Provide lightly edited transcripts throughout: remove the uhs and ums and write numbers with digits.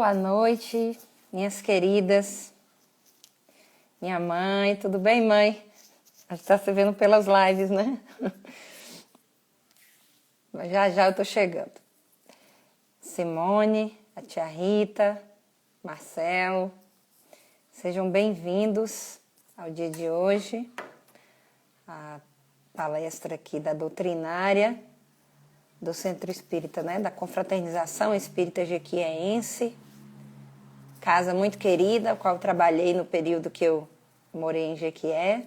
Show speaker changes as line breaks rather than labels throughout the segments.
Boa noite, minhas queridas. Minha mãe, tudo bem, mãe? A gente tá se vendo pelas lives, né? Mas já eu tô chegando. Simone, a tia Rita, Marcelo, sejam bem-vindos ao dia de hoje. A palestra aqui da doutrinária do Centro Espírita, né? Da Confraternização Espírita Jequiéense. Casa muito querida, a qual trabalhei no período que eu morei em Jequié.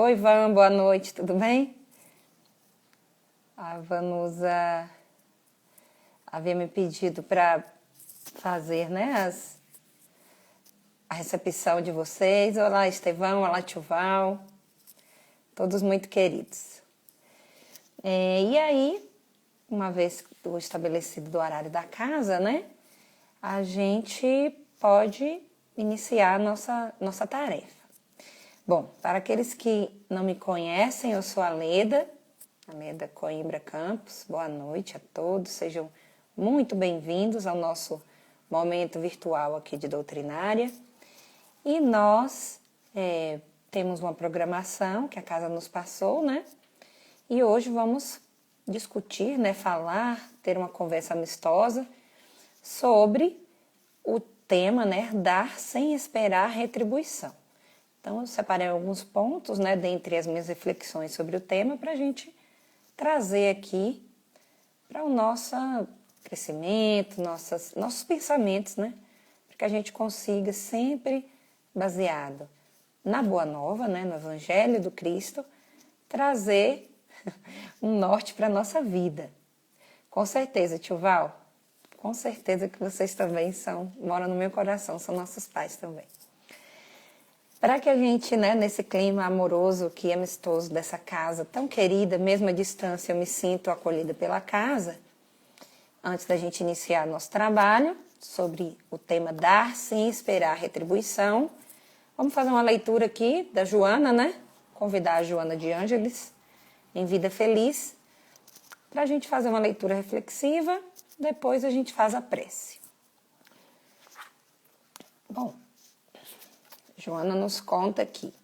Oi, Van, boa noite, tudo bem? A Vanusa havia me pedido para fazer, né, a recepção de vocês. Olá, Estevão, olá, Tioval, todos muito queridos. E aí, uma vez o estabelecido do horário da casa, né, a gente pode iniciar a nossa tarefa. Bom, para aqueles que não me conhecem, eu sou a Leda Coimbra Campos. Boa noite a todos, sejam muito bem-vindos ao nosso momento virtual aqui de doutrinária. E nós temos uma programação que a casa nos passou, né? E hoje vamos discutir, né, falar, ter uma conversa amistosa sobre o tema, né, dar sem esperar retribuição. Então, eu separei alguns pontos, né, dentre as minhas reflexões sobre o tema, para a gente trazer aqui para o nosso crescimento, nossos pensamentos, né, para que a gente consiga sempre, baseado na Boa Nova, né, no Evangelho do Cristo, trazer um norte para a nossa vida. Com certeza, tio Val, com certeza que vocês também moram no meu coração, são nossos pais também. Para que a gente, né, nesse clima amoroso e amistoso dessa casa tão querida, mesmo à distância eu me sinto acolhida pela casa, antes da gente iniciar nosso trabalho sobre o tema dar sem esperar retribuição, vamos fazer uma leitura aqui da Joana, né? Convidar a Joana de Ângeles, em Vida Feliz, para a gente fazer uma leitura reflexiva, depois a gente faz a prece. Bom, Joana nos conta aqui: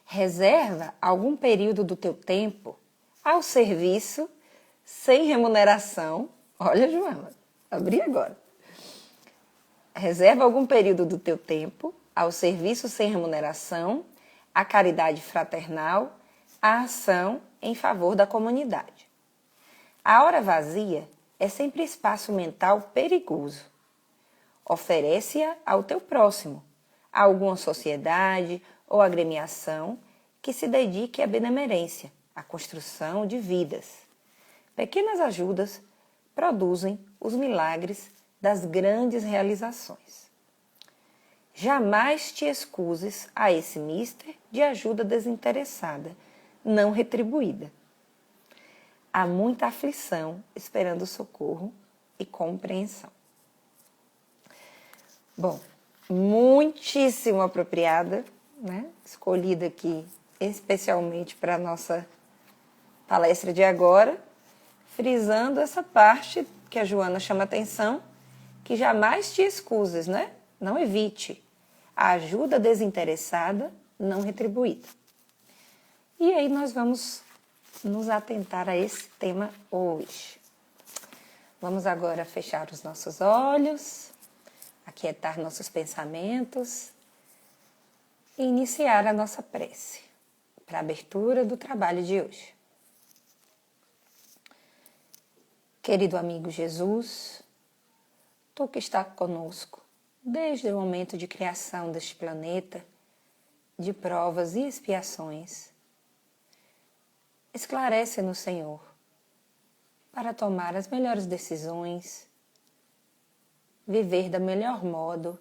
reserva algum período do teu tempo ao serviço sem remuneração. Olha, Joana, abri agora. Reserva algum período do teu tempo ao serviço sem remuneração, à caridade fraternal, à ação em favor da comunidade. A hora vazia é sempre espaço mental perigoso. Oferece-a ao teu próximo, a alguma sociedade ou agremiação que se dedique à benemerência, à construção de vidas. Pequenas ajudas produzem os milagres das grandes realizações. Jamais te excuses a esse mister de ajuda desinteressada, não retribuída. Há muita aflição esperando socorro e compreensão. Bom, muitíssimo apropriada, né? Escolhida aqui especialmente para a nossa palestra de agora, frisando essa parte que a Joana chama atenção, que jamais te excuses, né? Não evite a ajuda desinteressada, não retribuída. E aí nós vamos nos atentar a esse tema hoje. Vamos agora fechar os nossos olhos, aquietar nossos pensamentos e iniciar a nossa prece para a abertura do trabalho de hoje. Querido amigo Jesus, tu que está conosco desde o momento de criação deste planeta, de provas e expiações, esclarece-nos, Senhor, para tomar as melhores decisões, viver da melhor modo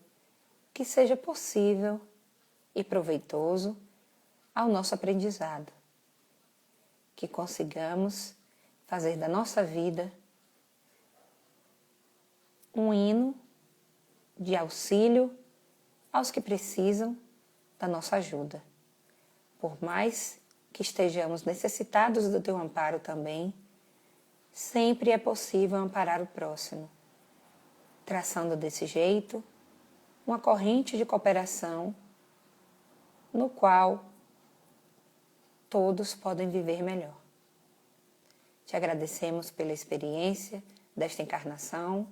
que seja possível e proveitoso ao nosso aprendizado. Que consigamos fazer da nossa vida um hino de auxílio aos que precisam da nossa ajuda. Por mais que estejamos necessitados do teu amparo também, sempre é possível amparar o próximo. traçando desse jeito uma corrente de cooperação no qual todos podem viver melhor. Te agradecemos pela experiência desta encarnação,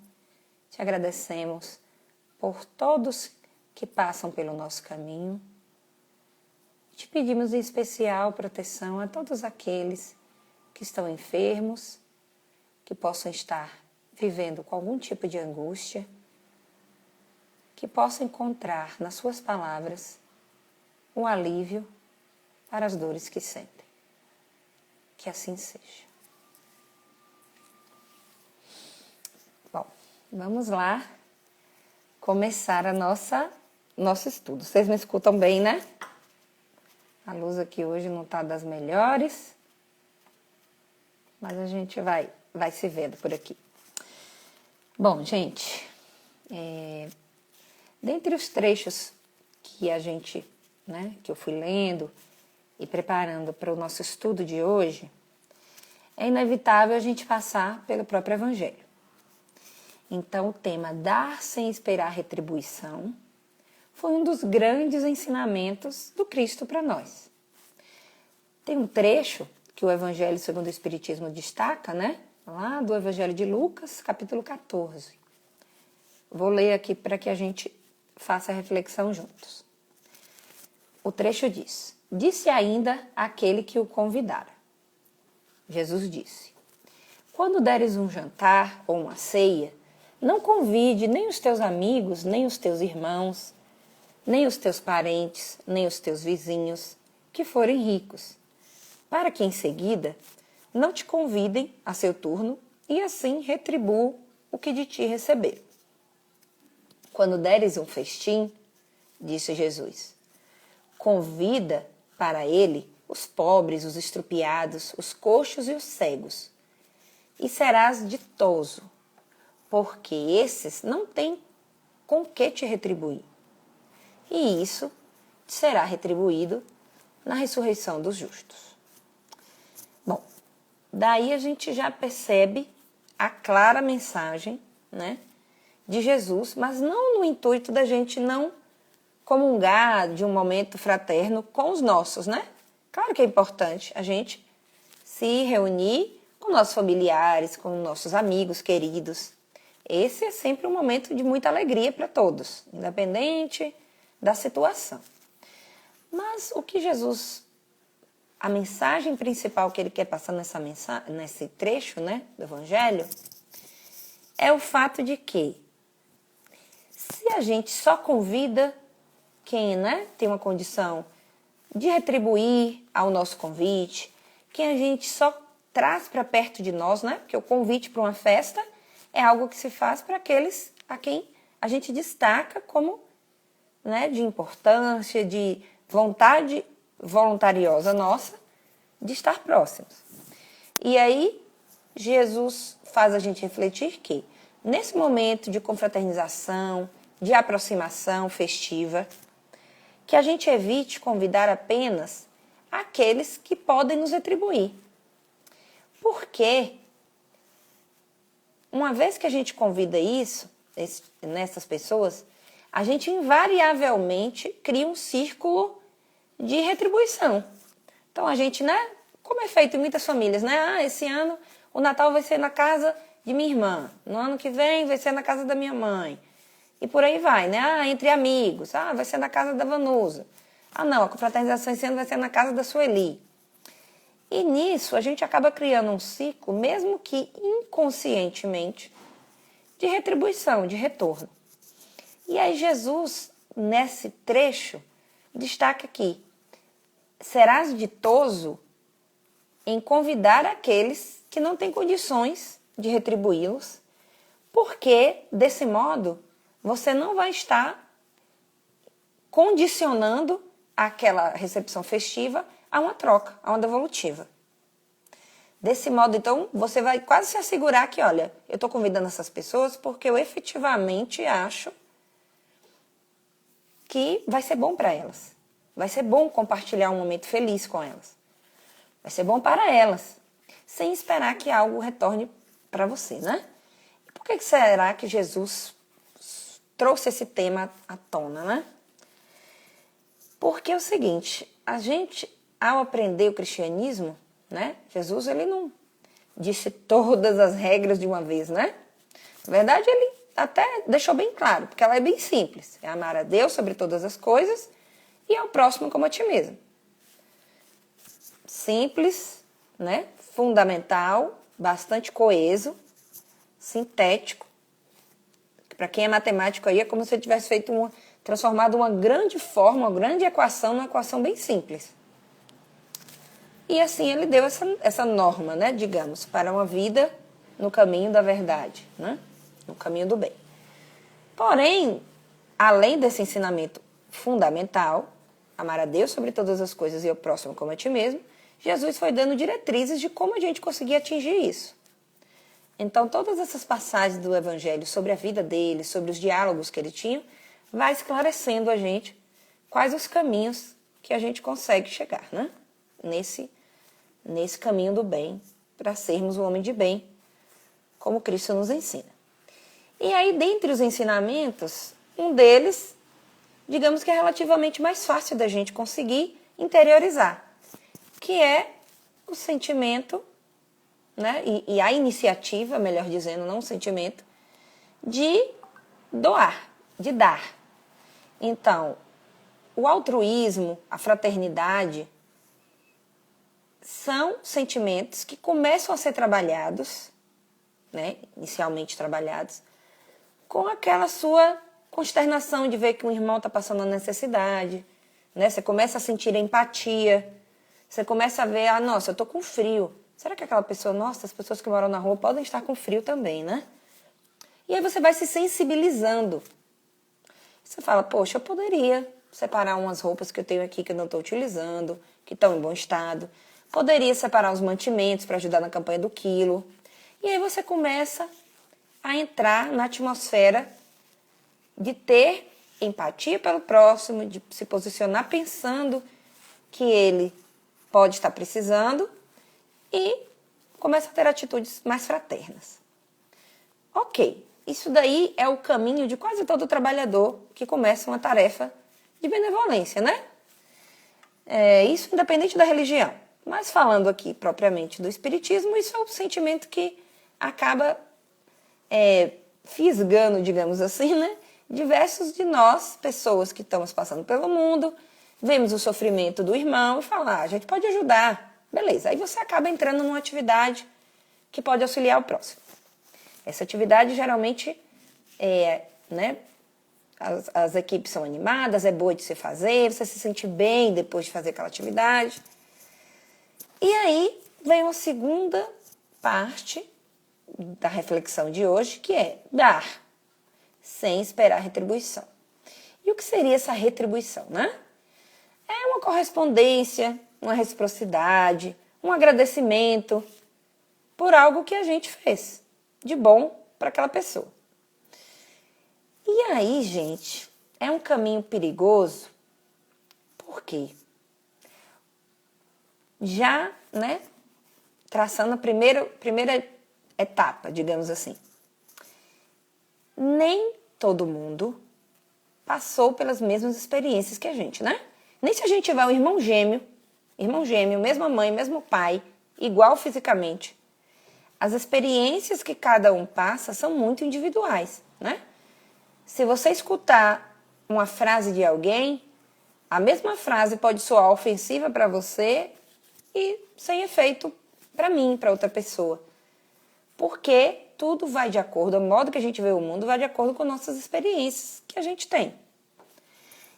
te agradecemos por todos que passam pelo nosso caminho. Te pedimos em especial proteção a todos aqueles que estão enfermos, que possam estar vivendo com algum tipo de angústia, que possam encontrar nas suas palavras um alívio para as dores que sentem. Que assim seja. Bom, vamos lá começar nosso estudo. Vocês me escutam bem, né? A luz aqui hoje não está das melhores, mas a gente vai se vendo por aqui. Bom, gente, dentre os trechos que que eu fui lendo e preparando para o nosso estudo de hoje, é inevitável a gente passar pelo próprio Evangelho. Então, o tema dar sem esperar retribuição foi um dos grandes ensinamentos do Cristo para nós. Tem um trecho que o Evangelho segundo o Espiritismo destaca, né? Lá do Evangelho de Lucas, capítulo 14. Vou ler aqui para que a gente faça a reflexão juntos. O trecho diz: disse ainda aquele que o convidara. Jesus disse: quando deres um jantar ou uma ceia, não convide nem os teus amigos, nem os teus irmãos, nem os teus parentes, nem os teus vizinhos, que forem ricos, para que em seguida não te convidem a seu turno e assim retribuam o que de ti receberam. Quando deres um festim, disse Jesus, convida para ele os pobres, os estrupiados, os coxos e os cegos, e serás ditoso, porque esses não têm com que te retribuir. E isso te será retribuído na ressurreição dos justos. Bom, daí a gente já percebe a clara mensagem, né, de Jesus, mas não no intuito da gente não comungar de um momento fraterno com os nossos, né? Claro que é importante a gente se reunir com nossos familiares, com nossos amigos queridos. Esse é sempre um momento de muita alegria para todos, independente da situação. Mas o que Jesus, a mensagem principal que ele quer passar nesse trecho, né, do Evangelho, é o fato de que se a gente só convida quem, né, tem uma condição de retribuir ao nosso convite, quem a gente só traz para perto de nós, né, porque o convite para uma festa é algo que se faz para aqueles a quem a gente destaca como, né, de importância, de vontade voluntariosa nossa de estar próximos. E aí, Jesus faz a gente refletir que, nesse momento de confraternização, de aproximação festiva, que a gente evite convidar apenas aqueles que podem nos retribuir. Porque, uma vez que a gente convida nessas pessoas, a gente invariavelmente cria um círculo de retribuição. Então, a gente, né, como é feito em muitas famílias, né? Esse ano o Natal vai ser na casa de minha irmã, no ano que vem vai ser na casa da minha mãe. E por aí vai, né? Entre amigos, vai ser na casa da Vanusa. Não, a confraternização esse ano vai ser na casa da Sueli. E nisso a gente acaba criando um ciclo, mesmo que inconscientemente, de retribuição, de retorno. E aí Jesus, nesse trecho, destaca aqui: serás ditoso em convidar aqueles que não têm condições de retribuí-los, porque, desse modo, você não vai estar condicionando aquela recepção festiva a uma troca, a uma devolutiva. Desse modo, então, você vai quase se assegurar que, olha, eu estou convidando essas pessoas porque eu efetivamente acho que vai ser bom para elas. Vai ser bom compartilhar um momento feliz com elas. Vai ser bom para elas, sem esperar que algo retorne para você, né? E por que será que Jesus trouxe esse tema à tona, né? Porque é o seguinte, a gente, ao aprender o cristianismo, né? Jesus, ele não disse todas as regras de uma vez, né? Na verdade, ele até deixou bem claro, porque ela é bem simples. É amar a Deus sobre todas as coisas e ao próximo como a ti mesmo. Simples, né? Fundamental, bastante coeso, sintético. Para quem é matemático aí, é como se ele tivesse transformado uma grande forma, uma grande equação numa equação bem simples. E assim ele deu essa norma, né, digamos, para uma vida no caminho da verdade, né, no caminho do bem. Porém, além desse ensinamento fundamental, amar a Deus sobre todas as coisas e ao próximo como a ti mesmo, Jesus foi dando diretrizes de como a gente conseguia atingir isso. Então, todas essas passagens do Evangelho sobre a vida dele, sobre os diálogos que ele tinha, vai esclarecendo a gente quais os caminhos que a gente consegue chegar, né? Nesse caminho do bem, para sermos um homem de bem, como Cristo nos ensina. E aí, dentre os ensinamentos, um deles, digamos que é relativamente mais fácil da gente conseguir interiorizar, que é o sentimento, né, e a iniciativa, melhor dizendo, não o sentimento, de doar, de dar. Então, o altruísmo, a fraternidade, são sentimentos que começam a ser trabalhados, né, inicialmente trabalhados, com aquela sua consternação de ver que um irmão está passando necessidade, né? Você começa a sentir empatia, você começa a ver, nossa, eu estou com frio. Será que aquela pessoa, nossa, as pessoas que moram na rua podem estar com frio também, né? E aí você vai se sensibilizando. Você fala, poxa, eu poderia separar umas roupas que eu tenho aqui que eu não estou utilizando, que estão em bom estado. Poderia separar os mantimentos para ajudar na campanha do quilo. E aí você começa a entrar na atmosfera de ter empatia pelo próximo, de se posicionar pensando que ele pode estar precisando e começa a ter atitudes mais fraternas. Ok, isso daí é o caminho de quase todo trabalhador que começa uma tarefa de benevolência, né? Isso independente da religião. Mas falando aqui propriamente do espiritismo, isso é um sentimento que acaba fisgando, digamos assim, né? Diversos de nós, pessoas que estamos passando pelo mundo, vemos o sofrimento do irmão e falamos, a gente pode ajudar. Beleza, aí você acaba entrando numa atividade que pode auxiliar o próximo. Essa atividade geralmente né? As equipes são animadas, é boa de se fazer, você se sente bem depois de fazer aquela atividade. E aí vem uma segunda parte da reflexão de hoje, que é dar, sem esperar retribuição. E o que seria essa retribuição, né? É uma correspondência, uma reciprocidade, um agradecimento por algo que a gente fez de bom para aquela pessoa. E aí, gente, é um caminho perigoso, por quê? Já, né, traçando a primeira etapa, digamos assim. Nem todo mundo passou pelas mesmas experiências que a gente, né? Nem se a gente tiver um irmão gêmeo, mesma mãe, mesmo pai, igual fisicamente. As experiências que cada um passa são muito individuais, né? Se você escutar uma frase de alguém, a mesma frase pode soar ofensiva para você e sem efeito para mim, para outra pessoa. Porque tudo vai de acordo, o modo que a gente vê o mundo vai de acordo com nossas experiências que a gente tem.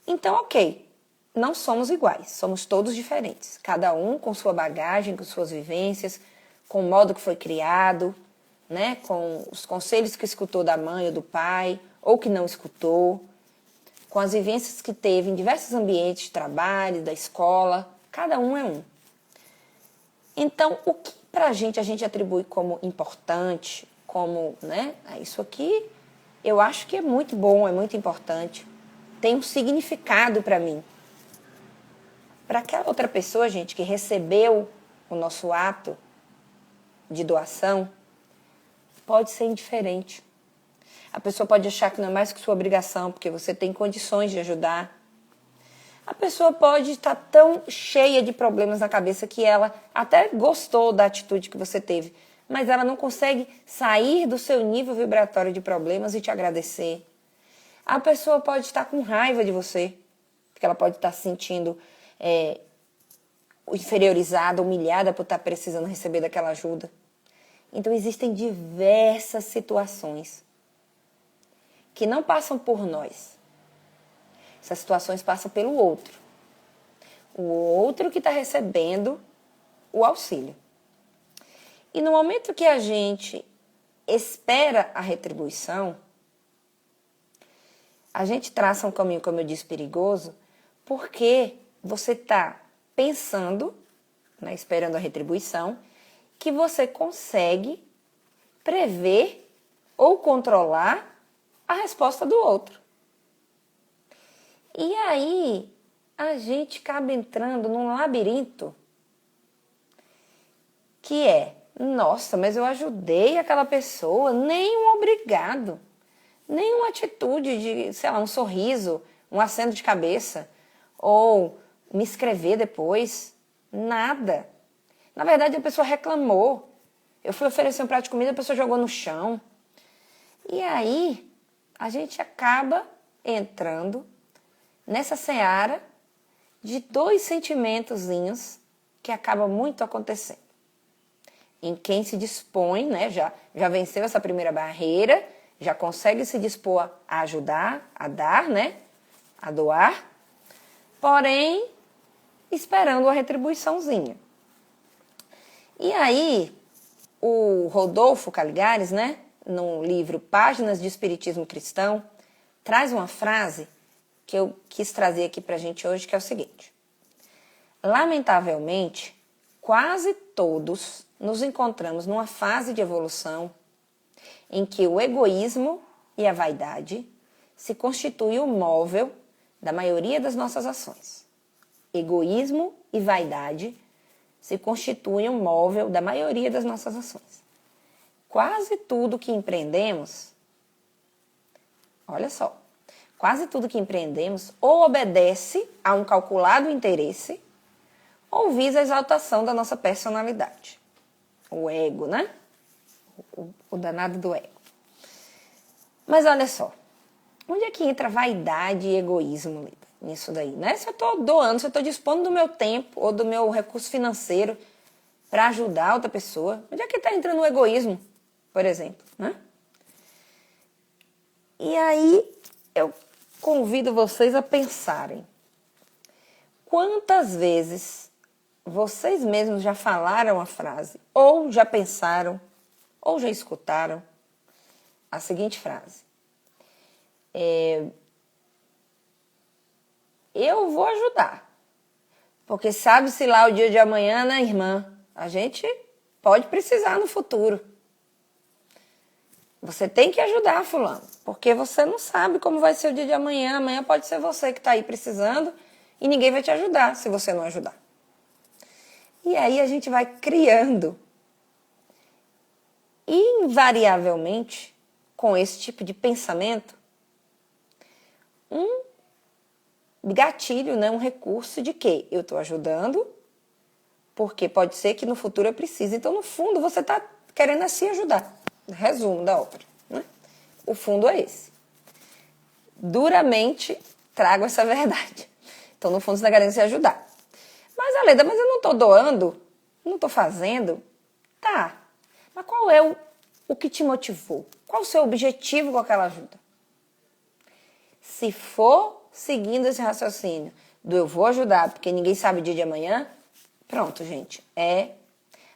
Então, ok, não somos iguais, somos todos diferentes. Cada um com sua bagagem, com suas vivências, com o modo que foi criado, né? Com os conselhos que escutou da mãe ou do pai, ou que não escutou, com as vivências que teve em diversos ambientes de trabalho, da escola, cada um é um. Então, o que pra a gente atribui como importante, como, né? Isso aqui eu acho que é muito bom, é muito importante. Tem um significado para mim. Para aquela outra pessoa, gente, que recebeu o nosso ato de doação, pode ser indiferente. A pessoa pode achar que não é mais que sua obrigação, porque você tem condições de ajudar. A pessoa pode estar tão cheia de problemas na cabeça que ela até gostou da atitude que você teve, mas ela não consegue sair do seu nível vibratório de problemas e te agradecer. A pessoa pode estar com raiva de você, porque ela pode estar se sentindo inferiorizada, humilhada por estar precisando receber daquela ajuda. Então existem diversas situações que não passam por nós. Essas situações passam pelo outro. O outro que está recebendo o auxílio. E no momento que a gente espera a retribuição, a gente traça um caminho, como eu disse, perigoso, porque você está pensando, né, esperando a retribuição, que você consegue prever ou controlar a resposta do outro. E aí, a gente acaba entrando num labirinto que é, nossa, mas eu ajudei aquela pessoa, nem um obrigado, nem uma atitude de, sei lá, um sorriso, um aceno de cabeça, ou me escrever depois, nada. Na verdade, a pessoa reclamou. Eu fui oferecer um prato de comida, a pessoa jogou no chão. E aí, a gente acaba entrando nessa seara de dois sentimentozinhos que acaba muito acontecendo. Em quem se dispõe, né, já venceu essa primeira barreira, já consegue se dispor a ajudar, a dar, né, a doar, porém, esperando a retribuiçãozinha. E aí, o Rodolfo Caligares, né, no livro Páginas de Espiritismo Cristão, traz uma frase que eu quis trazer aqui pra gente hoje, que é o seguinte: lamentavelmente, quase todos nos encontramos numa fase de evolução em que o egoísmo e a vaidade se constituem o móvel da maioria das nossas ações. Egoísmo e vaidade se constituem o móvel da maioria das nossas ações. Quase tudo que empreendemos, olha só, quase tudo que empreendemos ou obedece a um calculado interesse ou visa a exaltação da nossa personalidade. O ego, né? O danado do ego. Mas olha só, onde é que entra vaidade e egoísmo nisso daí, né? Se eu estou doando, se eu estou dispondo do meu tempo ou do meu recurso financeiro para ajudar outra pessoa, onde é que está entrando o egoísmo, por exemplo, né? E aí eu convido vocês a pensarem. Quantas vezes vocês mesmos já falaram a frase, ou já pensaram, ou já escutaram a seguinte frase: eu vou ajudar, porque sabe-se lá o dia de amanhã, né, irmã? A gente pode precisar no futuro. Você tem que ajudar, fulano, porque você não sabe como vai ser o dia de amanhã. Amanhã pode ser você que está aí precisando e ninguém vai te ajudar se você não ajudar. E aí a gente vai criando, invariavelmente, com esse tipo de pensamento, um gatilho, né, um recurso de que eu estou ajudando, porque pode ser que no futuro eu precise. Então, no fundo, você está querendo assim ajudar. Resumo da ópera, né? O fundo é esse. Duramente trago essa verdade. Então, no fundo, você está querendo se ajudar. Mas, Aleda, mas eu não estou doando, não estou fazendo. Tá, mas qual é o que te motivou? Qual o seu objetivo com aquela ajuda? Se for seguindo esse raciocínio do eu vou ajudar porque ninguém sabe o dia de amanhã, pronto, gente. É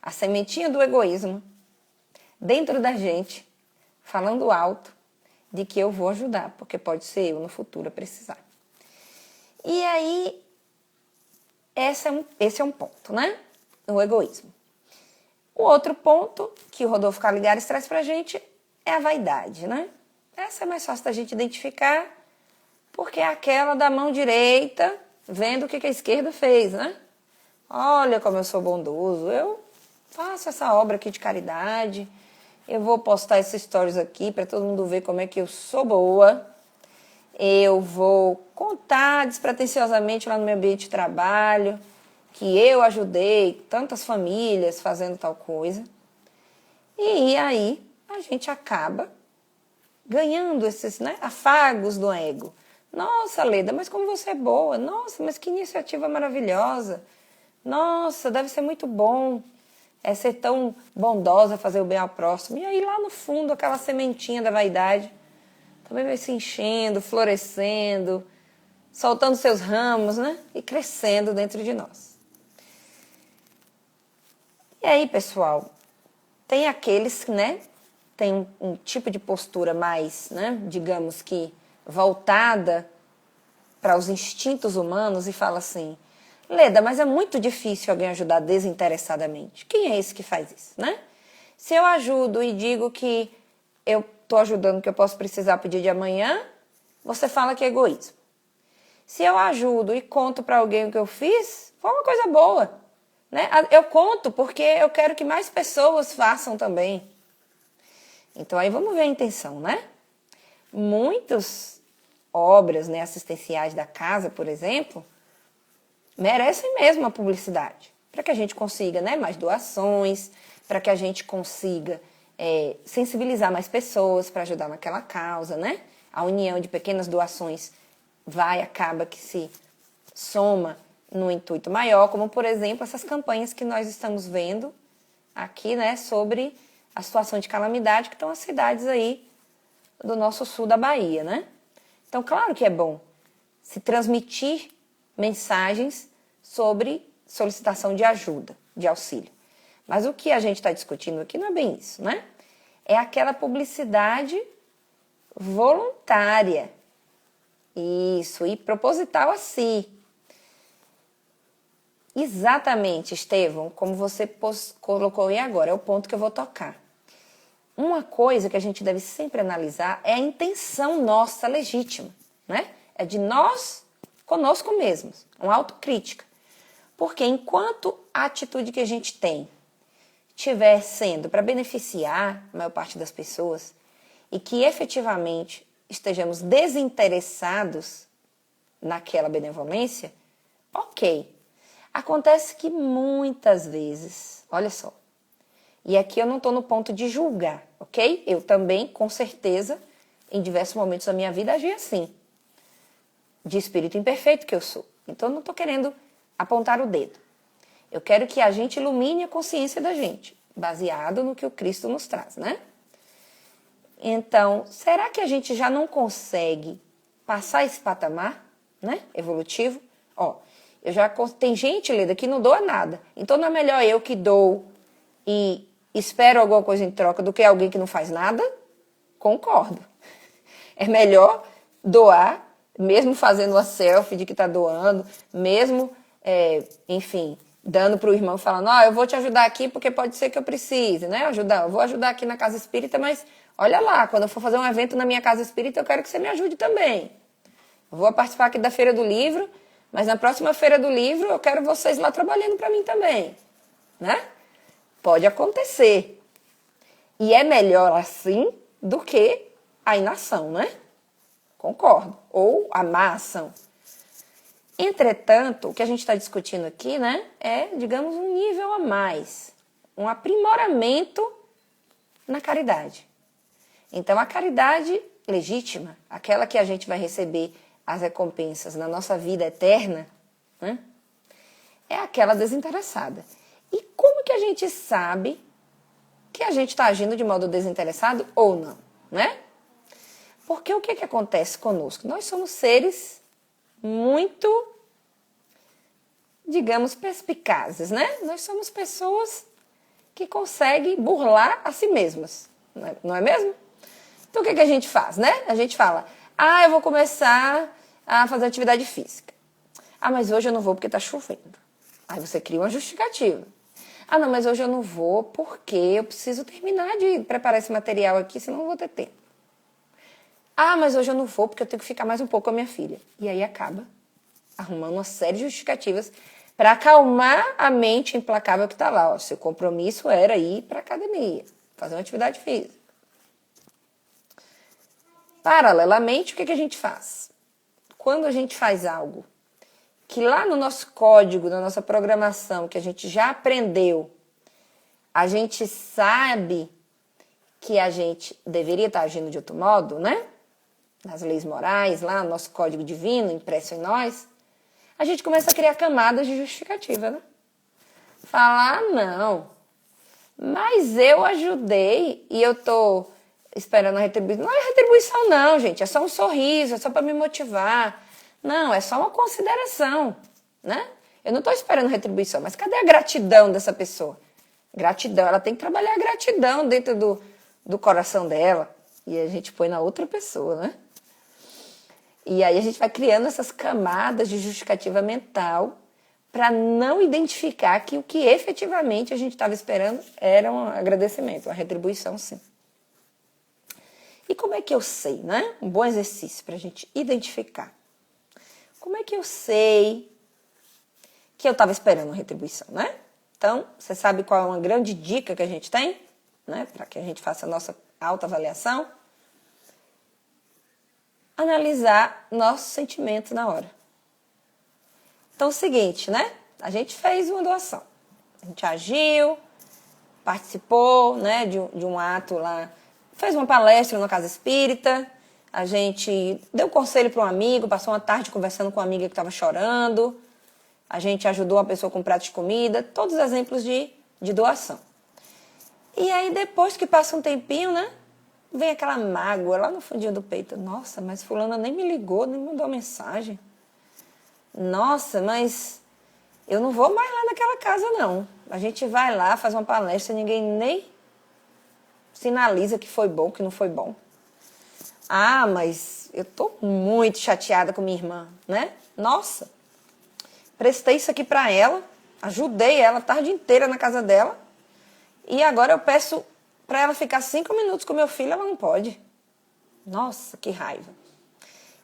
a sementinha do egoísmo dentro da gente, falando alto de que eu vou ajudar, porque pode ser eu no futuro a precisar. E aí, esse é um ponto, né? O egoísmo. O outro ponto que o Rodolfo Caligares traz pra gente é a vaidade, né? Essa é mais fácil da gente identificar, porque é aquela da mão direita vendo o que a esquerda fez, né? Olha como eu sou bondoso, eu faço essa obra aqui de caridade, Eu vou postar esses stories aqui para todo mundo ver como é que eu sou boa. Eu vou contar despretensiosamente lá no meu ambiente de trabalho que eu ajudei tantas famílias fazendo tal coisa. E aí a gente acaba ganhando esses, né, afagos do ego. Nossa, Leda, mas como você é boa. Nossa, mas que iniciativa maravilhosa. Nossa, deve ser muito bom ser tão bondosa, fazer o bem ao próximo. E aí lá no fundo, aquela sementinha da vaidade também vai se enchendo, florescendo, soltando seus ramos, né? E crescendo dentro de nós. E aí, pessoal, tem aqueles, né? Tem um tipo de postura mais, né? Digamos que voltada para os instintos humanos e fala assim: Leda, mas é muito difícil alguém ajudar desinteressadamente. Quem é esse que faz isso, né? Se eu ajudo e digo que eu estou ajudando, que eu posso precisar pedir de amanhã, você fala que é egoísmo. Se eu ajudo e conto para alguém o que eu fiz, foi uma coisa boa, né? Eu conto porque eu quero que mais pessoas façam também. Então aí vamos ver a intenção, né? Muitas obras, né, assistenciais da casa, por exemplo, merecem mesmo a publicidade, para que a gente consiga, né, mais doações, para que a gente consiga sensibilizar mais pessoas para ajudar naquela causa, né? A união de pequenas doações acaba que se soma no intuito maior, como, por exemplo, essas campanhas que nós estamos vendo aqui, né, sobre a situação de calamidade que estão as cidades aí do nosso sul da Bahia, né? Então, claro que é bom se transmitir mensagens sobre solicitação de ajuda, de auxílio. Mas o que a gente está discutindo aqui não é bem isso, né? É aquela publicidade voluntária. Isso, e proposital a si. Exatamente, Estevão, como você colocou aí agora, é o ponto que eu vou tocar. Uma coisa que a gente deve sempre analisar é a intenção nossa legítima, né? É de nós conosco mesmos, uma autocrítica. Porque enquanto a atitude que a gente tem estiver sendo para beneficiar a maior parte das pessoas e que efetivamente estejamos desinteressados naquela benevolência, ok. Acontece que muitas vezes, olha só, e aqui eu não estou no ponto de julgar, ok? Eu também, com certeza, em diversos momentos da minha vida, agi assim, de espírito imperfeito que eu sou. Então, eu não estou querendo apontar o dedo. Eu quero que a gente ilumine a consciência da gente, baseado no que o Cristo nos traz, né? Então, será que a gente já não consegue passar esse patamar, né, evolutivo? Ó, tem gente, Leda, que não doa nada. Então, não é melhor eu que dou e espero alguma coisa em troca do que alguém que não faz nada? Concordo. É melhor doar, mesmo fazendo uma selfie de que está doando, mesmo, enfim, dando para o irmão falando, eu vou te ajudar aqui porque pode ser que eu precise, né? Eu vou ajudar aqui na casa espírita, mas olha lá, quando eu for fazer um evento na minha casa espírita, eu quero que você me ajude também. Eu vou participar aqui da Feira do Livro, mas na próxima Feira do Livro eu quero vocês lá trabalhando para mim também, né? Pode acontecer. E é melhor assim do que a inação, né? Concordo. Ou a má ação. Entretanto, o que a gente está discutindo aqui, né, é, digamos, um nível a mais. Um aprimoramento na caridade. Então, a caridade legítima, aquela que a gente vai receber as recompensas na nossa vida eterna, né, é aquela desinteressada. E como que a gente sabe que a gente está agindo de modo desinteressado ou não, né? Porque o que acontece conosco? Nós somos seres muito, digamos, perspicazes, né? Nós somos pessoas que conseguem burlar a si mesmas, não é mesmo? Então o que a gente faz, né? A gente fala, eu vou começar a fazer atividade física. Mas hoje eu não vou porque está chovendo. Aí você cria uma justificativa. Não, mas hoje eu não vou porque eu preciso terminar de preparar esse material aqui, senão não vou ter tempo. Mas hoje eu não vou porque eu tenho que ficar mais um pouco com a minha filha. E aí acaba arrumando uma série de justificativas para acalmar a mente implacável que está lá. Seu compromisso era ir para a academia. fazer uma atividade física. Paralelamente, o que a gente faz? Quando a gente faz algo que lá no nosso código, na nossa programação, que a gente já aprendeu, a gente sabe que a gente deveria estar agindo de outro modo, né? Nas leis morais, lá no nosso código divino, impresso em nós, a gente começa a criar camadas de justificativa, né? Falar, não, mas eu ajudei e eu tô esperando a retribuição. Não é retribuição não, gente, é só um sorriso, é só para me motivar. Não, é só uma consideração, né? Eu não estou esperando retribuição, mas cadê a gratidão dessa pessoa? Gratidão, ela tem que trabalhar a gratidão dentro do coração dela. E a gente põe na outra pessoa, né? E aí a gente vai criando essas camadas de justificativa mental para não identificar que o que efetivamente a gente estava esperando era um agradecimento, uma retribuição, sim. E como é que eu sei, né? Um bom exercício para a gente identificar. Como é que eu sei que eu estava esperando uma retribuição, né? Então, você sabe qual é uma grande dica que a gente tem, né? Para que a gente faça a nossa autoavaliação? Analisar nossos sentimentos na hora. Então, é o seguinte, né? A gente fez uma doação. A gente agiu, participou, né, de um ato lá, fez uma palestra numa casa espírita, a gente deu conselho para um amigo, passou uma tarde conversando com uma amiga que estava chorando, a gente ajudou uma pessoa com um prato de comida, todos exemplos de doação. E aí, depois que passa um tempinho, né, vem aquela mágoa lá no fundinho do peito. Nossa, mas fulana nem me ligou, nem me mandou mensagem. Nossa, mas eu não vou mais lá naquela casa, não. A gente vai lá, faz uma palestra, ninguém nem sinaliza que foi bom, que não foi bom. Ah, mas eu tô muito chateada com minha irmã, né? Nossa, prestei isso aqui pra ela, ajudei ela a tarde inteira na casa dela e agora eu peço pra ela ficar 5 minutos com meu filho, ela não pode. Nossa, que raiva.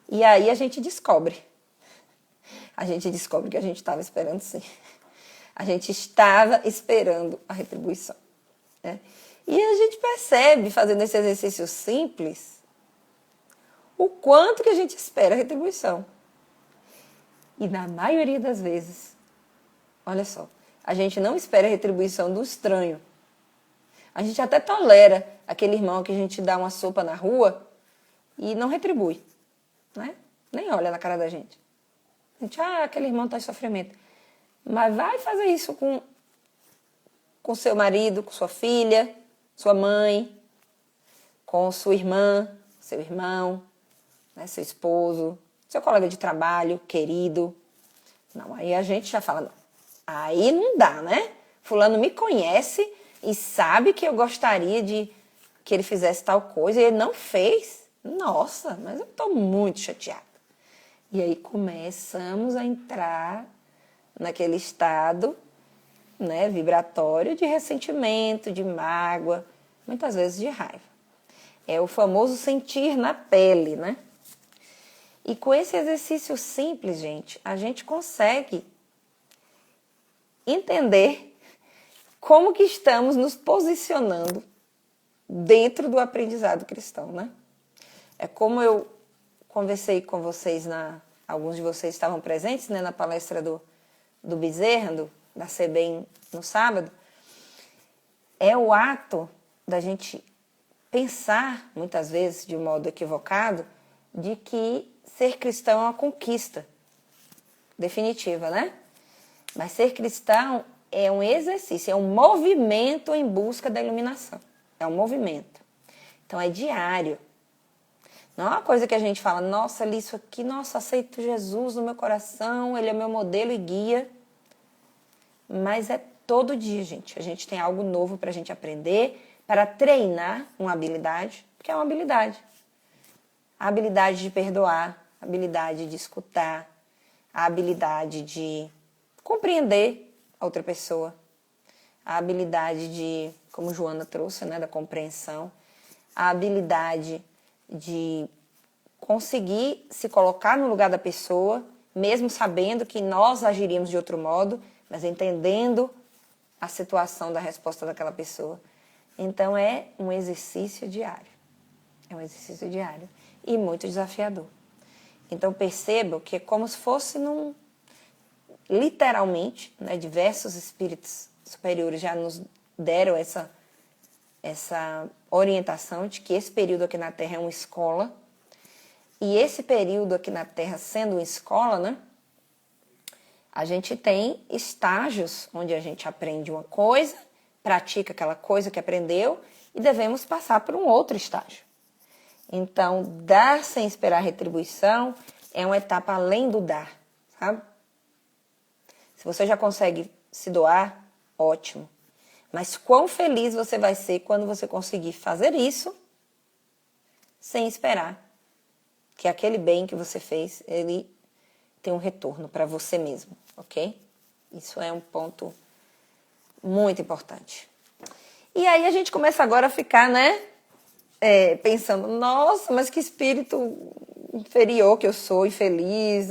E aí a gente descobre. A gente descobre que a gente estava esperando, sim. A gente estava esperando a retribuição, né? E a gente percebe, fazendo esse exercício simples, o quanto que a gente espera a retribuição. E na maioria das vezes, olha só, a gente não espera a retribuição do estranho. A gente até tolera aquele irmão que a gente dá uma sopa na rua e não retribui, né? Nem olha na cara da gente. A gente, aquele irmão está em sofrimento. Mas vai fazer isso com seu marido, com sua filha, sua mãe, com sua irmã, seu irmão, né, seu esposo, seu colega de trabalho, querido. Não, aí a gente já fala, não, aí não dá, né? Fulano me conhece e sabe que eu gostaria de que ele fizesse tal coisa e ele não fez. Nossa, mas eu estou muito chateada. E aí começamos a entrar naquele estado, né, vibratório de ressentimento, de mágoa, muitas vezes de raiva. É o famoso sentir na pele, né? E com esse exercício simples, gente, a gente consegue entender como que estamos nos posicionando dentro do aprendizado cristão, né? É como eu conversei com vocês, alguns de vocês estavam presentes, né, na palestra do Bezerra, da CBEM no sábado. É o ato da gente pensar, muitas vezes, de um modo equivocado, de que ser cristão é uma conquista definitiva, né? Mas ser cristão é um exercício, é um movimento em busca da iluminação. É um movimento. Então, é diário. Não é uma coisa que a gente fala, nossa, li isso aqui, nossa, aceito Jesus no meu coração, ele é meu modelo e guia. Mas é todo dia, gente. A gente tem algo novo para a gente aprender, para treinar uma habilidade, porque é uma habilidade. A habilidade de perdoar, a habilidade de escutar, a habilidade de compreender a outra pessoa, a habilidade de, como Joana trouxe, né, da compreensão, a habilidade de conseguir se colocar no lugar da pessoa, mesmo sabendo que nós agiríamos de outro modo, mas entendendo a situação da resposta daquela pessoa. Então, é um exercício diário. É um exercício diário e muito desafiador. Então, percebam que é como se fosse literalmente, né, diversos espíritos superiores já nos deram essa orientação de que esse período aqui na Terra é uma escola. E esse período aqui na Terra sendo uma escola, né, a gente tem estágios onde a gente aprende uma coisa, pratica aquela coisa que aprendeu e devemos passar por um outro estágio. Então, dar sem esperar retribuição é uma etapa além do dar, sabe? Se você já consegue se doar, ótimo. Mas quão feliz você vai ser quando você conseguir fazer isso sem esperar que aquele bem que você fez, ele tem um retorno para você mesmo, ok? Isso é um ponto muito importante. E aí a gente começa agora a ficar, né, pensando, nossa, mas que espírito inferior que eu sou, infeliz.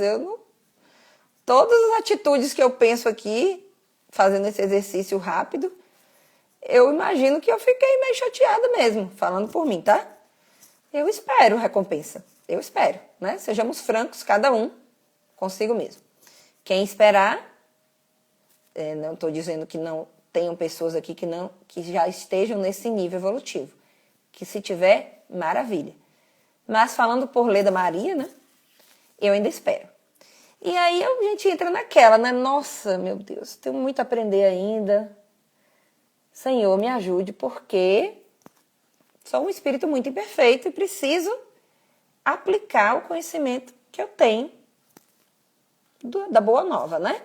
Todas as atitudes que eu penso aqui, fazendo esse exercício rápido, eu imagino que eu fiquei meio chateada mesmo, falando por mim, tá? Eu espero recompensa. Eu espero, né? Sejamos francos, cada um consigo mesmo. Quem esperar, não estou dizendo que não tenham pessoas aqui que já estejam nesse nível evolutivo. Que se tiver, maravilha. Mas falando por Leda Maria, né? Eu ainda espero. E aí a gente entra naquela, né? Nossa, meu Deus, tenho muito a aprender ainda. Senhor, me ajude, porque sou um espírito muito imperfeito e preciso aplicar o conhecimento que eu tenho da Boa Nova, né?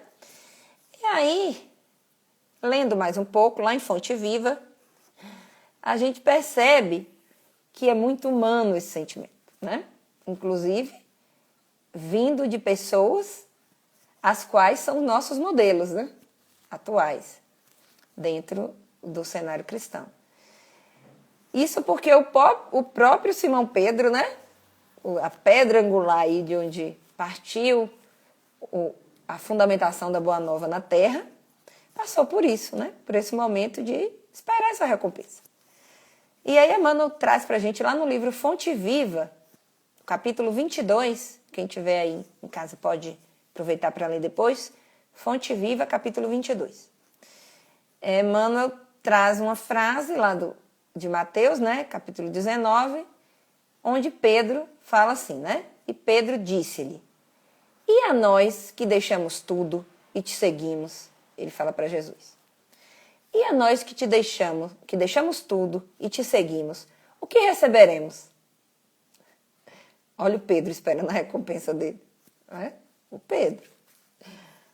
E aí, lendo mais um pouco, lá em Fonte Viva, a gente percebe que é muito humano esse sentimento, né? Inclusive, vindo de pessoas as quais são nossos modelos, né? Atuais, dentro do cenário cristão. Isso porque o próprio Simão Pedro, né? A pedra angular aí de onde partiu a fundamentação da Boa Nova na Terra, passou por isso, né? Por esse momento de esperar essa recompensa. E aí Emmanuel traz pra gente lá no livro Fonte Viva, capítulo 22, quem tiver aí em casa pode aproveitar para ler depois, Fonte Viva, capítulo 22. Emmanuel traz uma frase lá de Mateus, né, capítulo 19, onde Pedro fala assim, né? E Pedro disse-lhe, e a nós que deixamos tudo e te seguimos? Ele fala para Jesus. E a nós que deixamos tudo e te seguimos, o que receberemos? Olha o Pedro esperando a recompensa dele. Não é? O Pedro.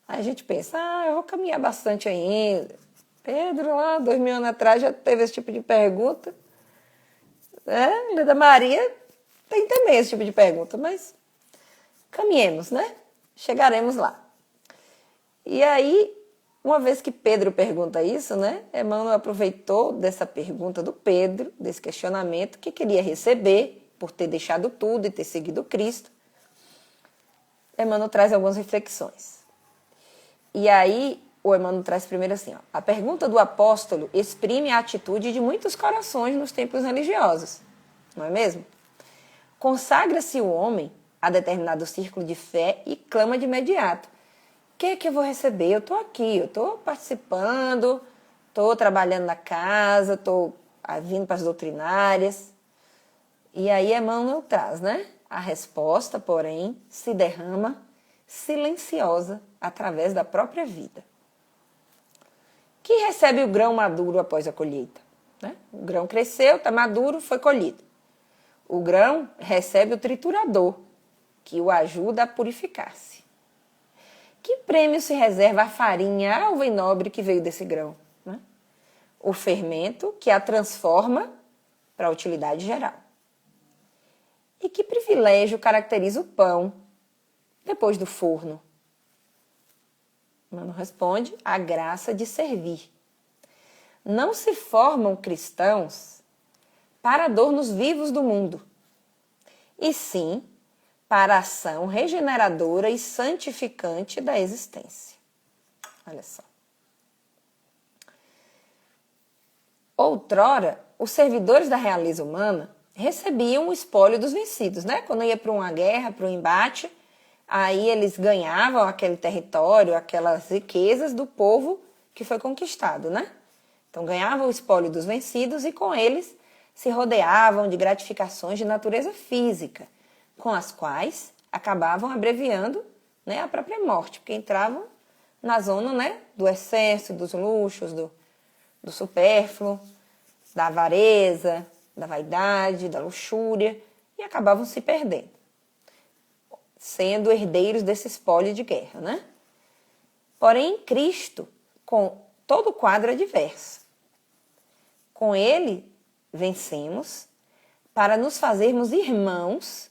Aí a gente pensa, eu vou caminhar bastante ainda. Pedro, lá, 2000 anos atrás, já teve esse tipo de pergunta. Leda Maria tem também esse tipo de pergunta, mas caminhemos, né? Chegaremos lá. E aí, uma vez que Pedro pergunta isso, né? Emmanuel aproveitou dessa pergunta do Pedro, desse questionamento que queria receber por ter deixado tudo e ter seguido Cristo. Emmanuel traz algumas reflexões. E aí, o Emmanuel traz primeiro assim, ó, a pergunta do apóstolo exprime a atitude de muitos corações nos templos religiosos, não é mesmo? Consagra-se o homem a determinado círculo de fé e clama de imediato. O que eu vou receber? Eu estou aqui, eu estou participando, estou trabalhando na casa, estou vindo para as doutrinárias. E aí Emmanuel traz, né? A resposta, porém, se derrama silenciosa através da própria vida. Que recebe o grão maduro após a colheita? Né? O grão cresceu, está maduro, foi colhido. O grão recebe o triturador, que o ajuda a purificar-se. Que prêmio se reserva à farinha alva e nobre que veio desse grão? Né? O fermento que a transforma para a utilidade geral. E que privilégio caracteriza o pão depois do forno? Mano responde, a graça de servir. Não se formam cristãos para adornos vivos do mundo, e sim para a ação regeneradora e santificante da existência. Olha só. Outrora, os servidores da realeza humana recebiam o espólio dos vencidos, né? Quando ia para uma guerra, para um embate, aí eles ganhavam aquele território, aquelas riquezas do povo que foi conquistado, né? Então ganhavam o espólio dos vencidos e com eles se rodeavam de gratificações de natureza física, com as quais acabavam abreviando, né, a própria morte, porque entravam na zona, né, do excesso, dos luxos, do supérfluo, da avareza, da vaidade, da luxúria, e acabavam se perdendo, sendo herdeiros desse espólio de guerra, né? Porém, em Cristo, com todo o quadro é diverso. Com ele, vencemos para nos fazermos irmãos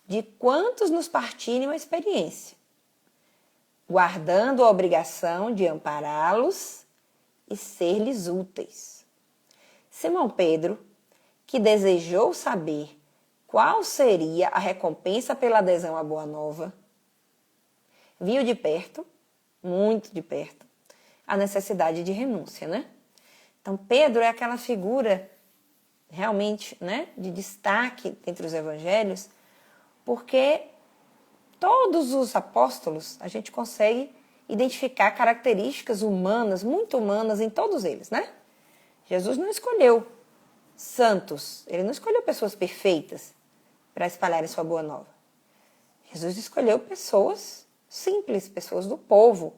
de quantos nos partilham a experiência, guardando a obrigação de ampará-los e ser-lhes úteis. Simão Pedro, que desejou saber qual seria a recompensa pela adesão à Boa Nova, viu de perto, muito de perto, a necessidade de renúncia, né? Então, Pedro é aquela figura realmente, né, de destaque entre os evangelhos, porque todos os apóstolos a gente consegue identificar características humanas, muito humanas em todos eles, né? Jesus não escolheu santos, ele não escolheu pessoas perfeitas para espalharem sua boa nova. Jesus escolheu pessoas simples, pessoas do povo,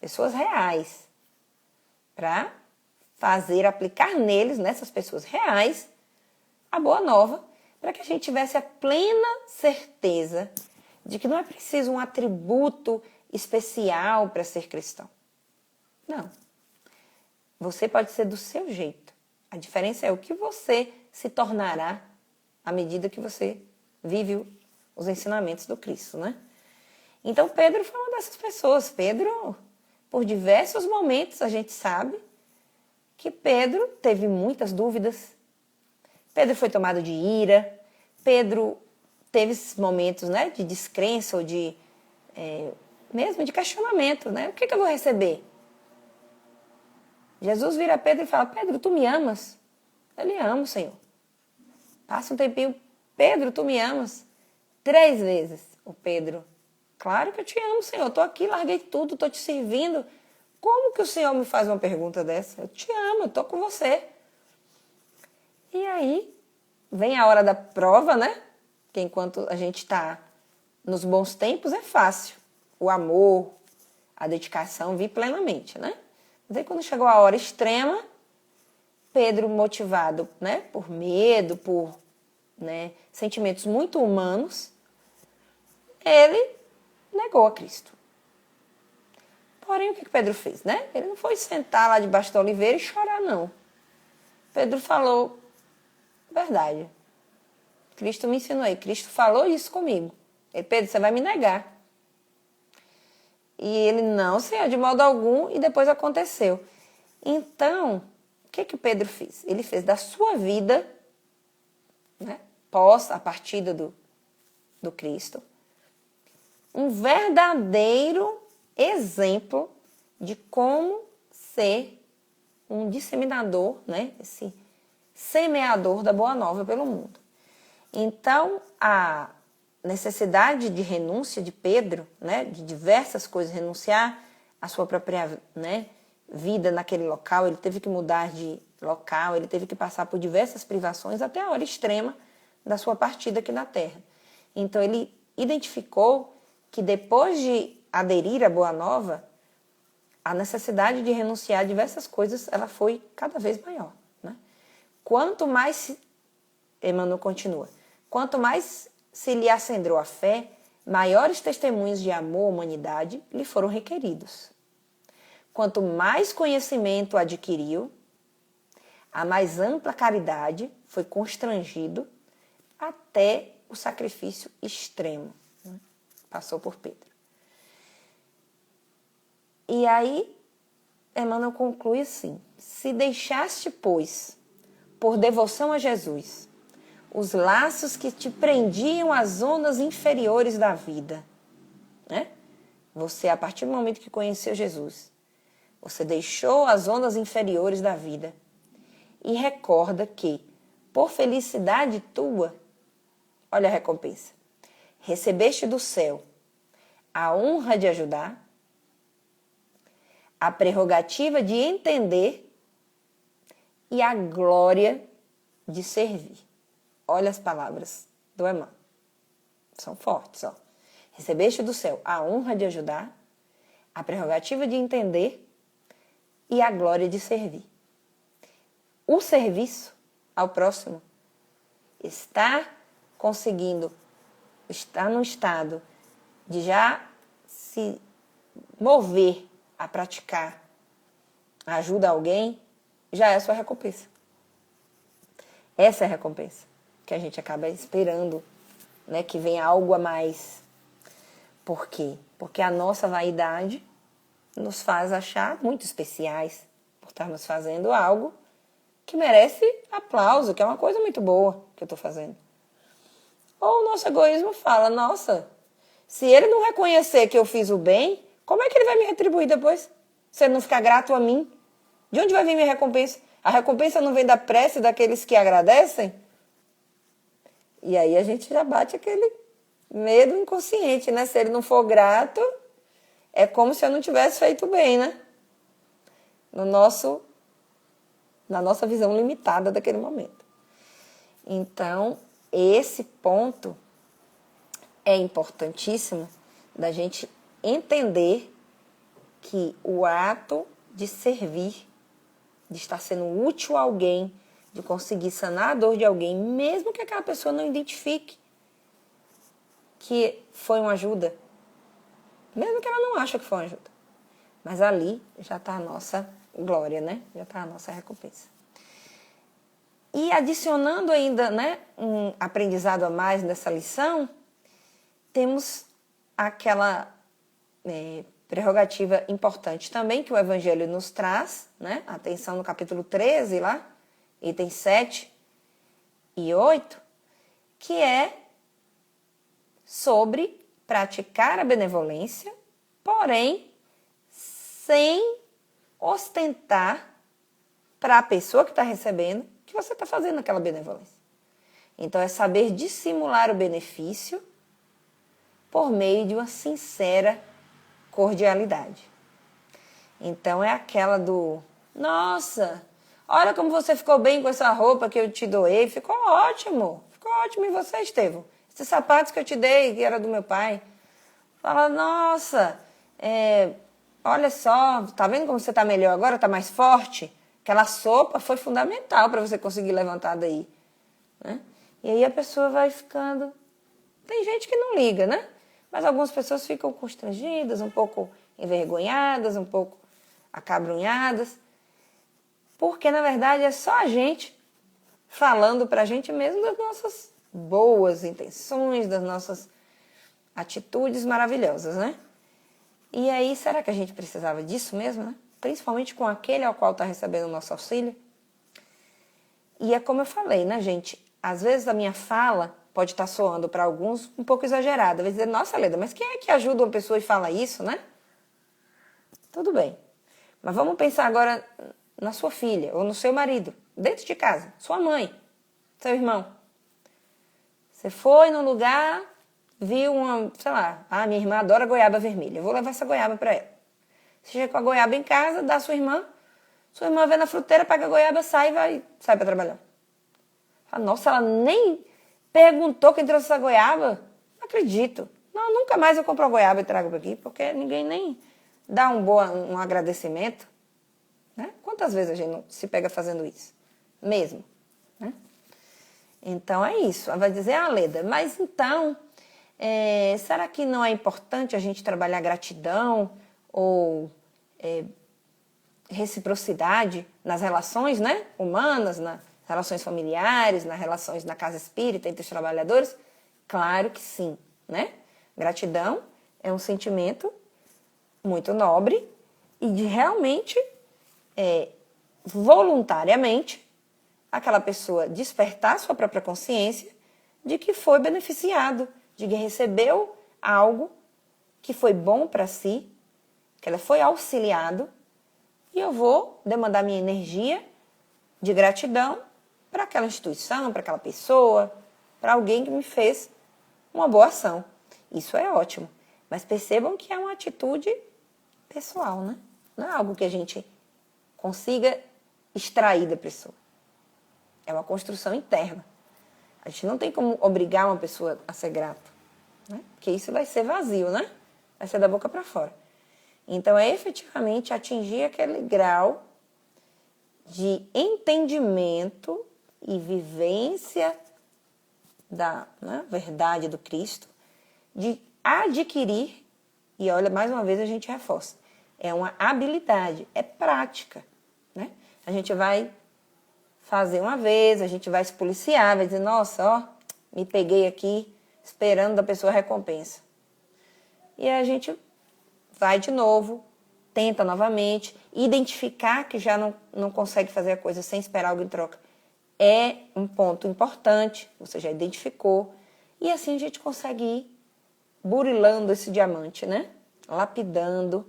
pessoas reais, para aplicar neles, nessas pessoas reais, a boa nova, para que a gente tivesse a plena certeza de que não é preciso um atributo especial para ser cristão. Não. Você pode ser do seu jeito. A diferença é o que você se tornará à medida que você vive os ensinamentos do Cristo, né? Então, Pedro foi uma dessas pessoas. Pedro, por diversos momentos, a gente sabe que Pedro teve muitas dúvidas. Pedro foi tomado de ira. Pedro teve esses momentos, né, de descrença ou de mesmo de questionamento, né? O que eu vou receber? Jesus vira a Pedro e fala: Pedro, tu me amas? Ele ama, Senhor. Passa um tempinho: Pedro, tu me amas? 3 vezes o Pedro: claro que eu te amo, Senhor. Eu estou aqui, larguei tudo, estou te servindo. Como que o Senhor me faz uma pergunta dessa? Eu te amo, eu estou com você. E aí vem a hora da prova, né? Que enquanto a gente está nos bons tempos é fácil. O amor, a dedicação vir plenamente, né? Mas aí quando chegou a hora extrema, Pedro, motivado, né, por medo, por, né, sentimentos muito humanos, ele negou a Cristo. Porém, o que Pedro fez, né? Ele não foi sentar lá debaixo da oliveira e chorar, não. Pedro falou: verdade. Cristo me ensinou aí. Cristo falou isso comigo. Pedro, você vai me negar. E ele: não, Senhor, de modo algum. E depois aconteceu. Então, o que Pedro fez? Ele fez da sua vida, né, pós a partida do Cristo, um verdadeiro exemplo de como ser um disseminador, né, esse semeador da boa nova pelo mundo. Então, a necessidade de renúncia de Pedro, né, de diversas coisas, renunciar à sua própria, né, vida naquele local, ele teve que mudar de local, ele teve que passar por diversas privações até a hora extrema da sua partida aqui na Terra. Então, ele identificou que depois de aderir à Boa Nova, a necessidade de renunciar a diversas coisas, ela foi cada vez maior, né? Quanto mais, Emmanuel continua, quanto mais se lhe acendeu a fé, maiores testemunhos de amor à humanidade lhe foram requeridos. Quanto mais conhecimento adquiriu, a mais ampla caridade foi constrangido até o sacrifício extremo, né? Passou por Pedro. E aí, Emmanuel conclui assim: se deixaste, pois, por devoção a Jesus, os laços que te prendiam às zonas inferiores da vida, né? Você, a partir do momento que conheceu Jesus, você deixou as zonas inferiores da vida e recorda que, por felicidade tua, olha a recompensa, recebeste do céu a honra de ajudar, a prerrogativa de entender e a glória de servir. Olha as palavras do Emmanuel. São fortes, ó. Recebeste do céu a honra de ajudar, a prerrogativa de entender e a glória de servir. O serviço ao próximo está conseguindo, está no estado de já se mover a praticar a ajuda a alguém, já é a sua recompensa. Essa é a recompensa que a gente acaba esperando, né, que venha algo a mais. Por quê? Porque a nossa vaidade nos faz achar muito especiais por estarmos fazendo algo que merece aplauso, que é uma coisa muito boa que eu estou fazendo. Ou o nosso egoísmo fala, nossa, se ele não reconhecer que eu fiz o bem, como é que ele vai me retribuir depois? Se ele não ficar grato a mim, de onde vai vir minha recompensa? A recompensa não vem da prece daqueles que agradecem? E aí a gente já bate aquele medo inconsciente, né? Se ele não for grato, é como se eu não tivesse feito bem, né? Na nossa visão limitada daquele momento. Então, esse ponto é importantíssimo da gente entender que o ato de servir, de estar sendo útil a alguém, de conseguir sanar a dor de alguém, mesmo que aquela pessoa não identifique que foi uma ajuda, mesmo que ela não ache que foi uma ajuda. Mas ali já está a nossa glória, né? Já está a nossa recompensa. E adicionando ainda, né, um aprendizado a mais nessa lição, temos aquela prerrogativa importante também que o Evangelho nos traz, né? Atenção no capítulo 13 lá, itens 7 e 8, que é sobre praticar a benevolência, porém sem ostentar para a pessoa que está recebendo que você está fazendo aquela benevolência. Então é saber dissimular o benefício por meio de uma sincera cordialidade. Então é aquela do, nossa, olha como você ficou bem com essa roupa que eu te doei, ficou ótimo. E você, Estevão? Esses sapatos que eu te dei, que era do meu pai. Fala, nossa, olha só, tá vendo como você tá melhor agora, tá mais forte? Aquela sopa foi fundamental para você conseguir levantar daí. Né? E aí a pessoa vai ficando... Tem gente que não liga, né? Mas algumas pessoas ficam constrangidas, um pouco envergonhadas, um pouco acabrunhadas. Porque, na verdade, é só a gente falando pra gente mesmo das nossas boas intenções, das nossas atitudes maravilhosas, né? E aí, será que a gente precisava disso mesmo, né? Principalmente com aquele ao qual está recebendo o nosso auxílio. E é como eu falei, né, gente? Às vezes a minha fala pode estar soando para alguns um pouco exagerada. Vai dizer, nossa, Leda, mas quem é que ajuda uma pessoa e fala isso, né? Tudo bem. Mas vamos pensar agora na sua filha ou no seu marido, dentro de casa, sua mãe, seu irmão. Você foi num lugar, viu uma, sei lá, minha irmã adora goiaba vermelha, eu vou levar essa goiaba para ela. Você chega com a goiaba em casa, dá a sua irmã vê na fruteira, pega a goiaba, sai para trabalhar. Fala, nossa, ela nem perguntou quem trouxe essa goiaba? Não acredito. Não, nunca mais eu compro a goiaba e trago para aqui, porque ninguém nem dá um agradecimento. Né? Quantas vezes a gente não se pega fazendo isso? Mesmo. Né? Então é isso. Ela vai dizer, Leda, mas então, será que não é importante a gente trabalhar gratidão ou reciprocidade nas relações, né, humanas, nas relações familiares, nas relações na casa espírita, entre os trabalhadores? Claro que sim, né? Gratidão é um sentimento muito nobre e de realmente, voluntariamente, aquela pessoa despertar sua própria consciência de que foi beneficiado, de que recebeu algo que foi bom para si, que ela foi auxiliado, e eu vou demandar minha energia de gratidão para aquela instituição, para aquela pessoa, para alguém que me fez uma boa ação. Isso é ótimo. Mas percebam que é uma atitude pessoal, né? Não é algo que a gente consiga extrair da pessoa. É uma construção interna. A gente não tem como obrigar uma pessoa a ser grata, né? Porque isso vai ser vazio, né? Vai ser da boca para fora. Então, é efetivamente atingir aquele grau de entendimento e vivência da, né, verdade do Cristo, de adquirir, e olha, mais uma vez a gente reforça, é uma habilidade, é prática, né? A gente vai fazer uma vez, a gente vai se policiar, vai dizer, nossa, ó, me peguei aqui esperando da pessoa a recompensa. E aí a gente vai de novo, tenta novamente, identificar que já não consegue fazer a coisa sem esperar algo em troca. É um ponto importante, você já identificou, e assim a gente consegue ir burilando esse diamante, né? Lapidando,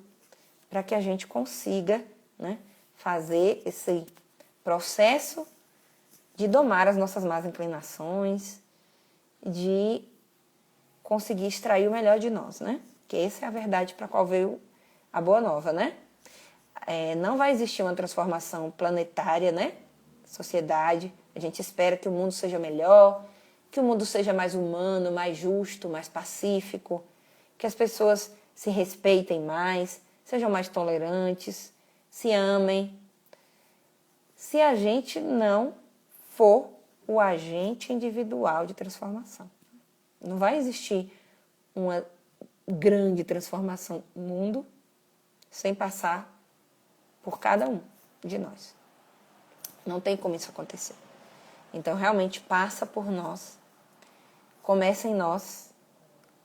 para que a gente consiga, né, fazer esse processo de domar as nossas más inclinações, de conseguir extrair o melhor de nós, né? Que essa é a verdade para a qual veio a boa nova, né? Não vai existir uma transformação planetária, né? Sociedade. A gente espera que o mundo seja melhor, que o mundo seja mais humano, mais justo, mais pacífico, que as pessoas se respeitem mais, sejam mais tolerantes, se amem. Se a gente não for o agente individual de transformação. Não vai existir uma grande transformação no mundo sem passar por cada um de nós. Não tem como isso acontecer. Então, realmente, passa por nós, começa em nós,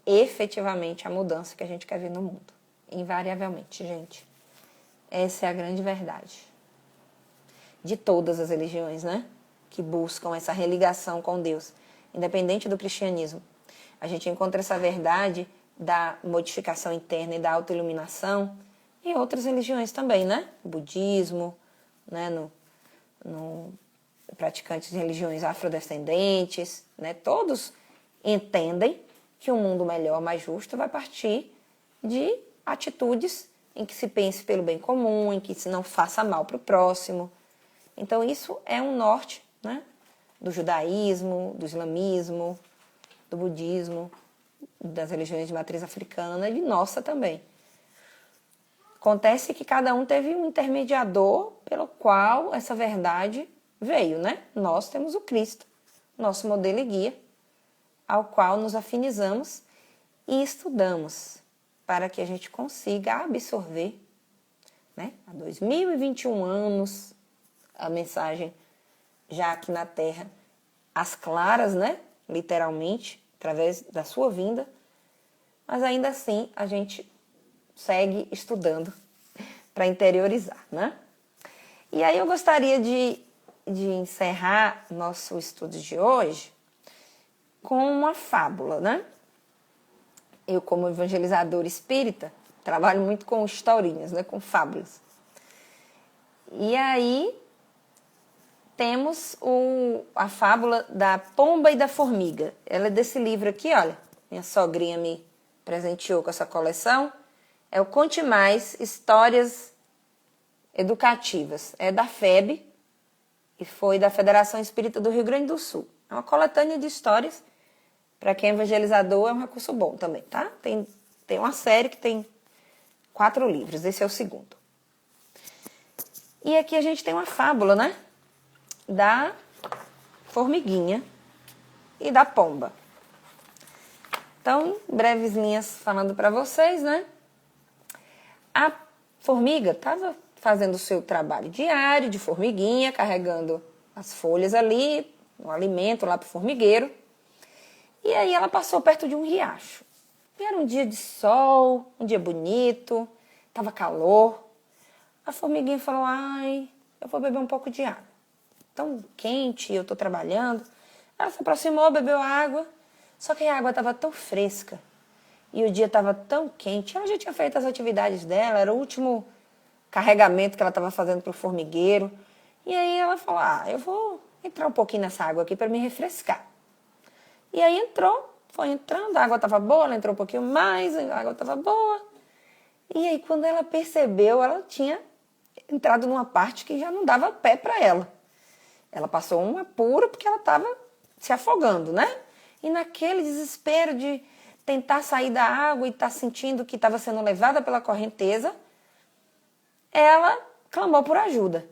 efetivamente, a mudança que a gente quer ver no mundo. Invariavelmente, gente. Essa é a grande verdade. De todas as religiões, né? Que buscam essa religação com Deus, independente do cristianismo. A gente encontra essa verdade da modificação interna e da autoiluminação em outras religiões também, né? O budismo, né? No praticantes de religiões afrodescendentes, né? Todos entendem que um mundo melhor, mais justo, vai partir de atitudes em que se pense pelo bem comum, em que se não faça mal para o próximo. Então, isso é um norte, né? Do judaísmo, do islamismo, do budismo, das religiões de matriz africana e de nossa também. Acontece que cada um teve um intermediador pelo qual essa verdade veio, né? Nós temos o Cristo, nosso modelo e guia, ao qual nos afinizamos e estudamos para que a gente consiga absorver, né? Há 2021 anos, a mensagem já aqui na Terra, às claras, né? Literalmente, através da sua vinda, mas ainda assim a gente segue estudando para interiorizar, né? E aí eu gostaria de encerrar nosso estudo de hoje com uma fábula, né? Eu, como evangelizadora espírita, trabalho muito com historinhas, né? Com fábulas. E aí temos a fábula da pomba e da formiga. Ela é desse livro aqui, olha. Minha sogrinha me presenteou com essa coleção. É o Conte Mais, Histórias Educativas. É da FEB e foi da Federação Espírita do Rio Grande do Sul. É uma coletânea de histórias. Para quem é evangelizador, é um recurso bom também, tá? Tem uma série que tem 4 livros. Esse é o segundo. E aqui a gente tem uma fábula, né? Da formiguinha e da pomba. Então, em breves linhas falando para vocês, né? A formiga estava fazendo o seu trabalho diário de formiguinha, carregando as folhas ali, um alimento lá para o formigueiro. E aí ela passou perto de um riacho. E era um dia de sol, um dia bonito, estava calor. A formiguinha falou, ai, eu vou beber um pouco de água. Tão quente, eu estou trabalhando. Ela se aproximou, bebeu água, só que a água estava tão fresca e o dia estava tão quente. Ela já tinha feito as atividades dela, era o último carregamento que ela estava fazendo para o formigueiro. E aí ela falou, eu vou entrar um pouquinho nessa água aqui para me refrescar. E aí entrou, foi entrando, a água estava boa, ela entrou um pouquinho mais, a água estava boa. E aí quando ela percebeu, ela tinha entrado numa parte que já não dava pé para ela. Ela passou um apuro porque ela estava se afogando, né? E naquele desespero de tentar sair da água e estar sentindo que estava sendo levada pela correnteza, ela clamou por ajuda.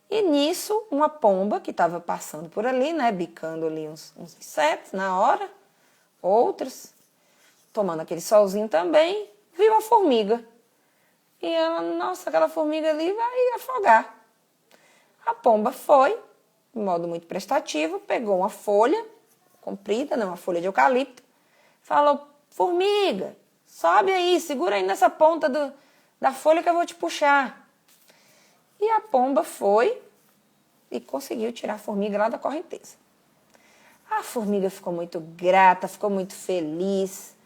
E nisso, uma pomba que estava passando por ali, né, bicando ali uns insetos na hora, outros, tomando aquele solzinho também, viu a formiga. E ela, nossa, aquela formiga ali vai afogar. A pomba foi, de modo muito prestativo, pegou uma folha comprida, né, uma folha de eucalipto, falou, formiga, sobe aí, segura aí nessa ponta da folha que eu vou te puxar. E a pomba foi e conseguiu tirar a formiga lá da correnteza. A formiga ficou muito grata, ficou muito feliz.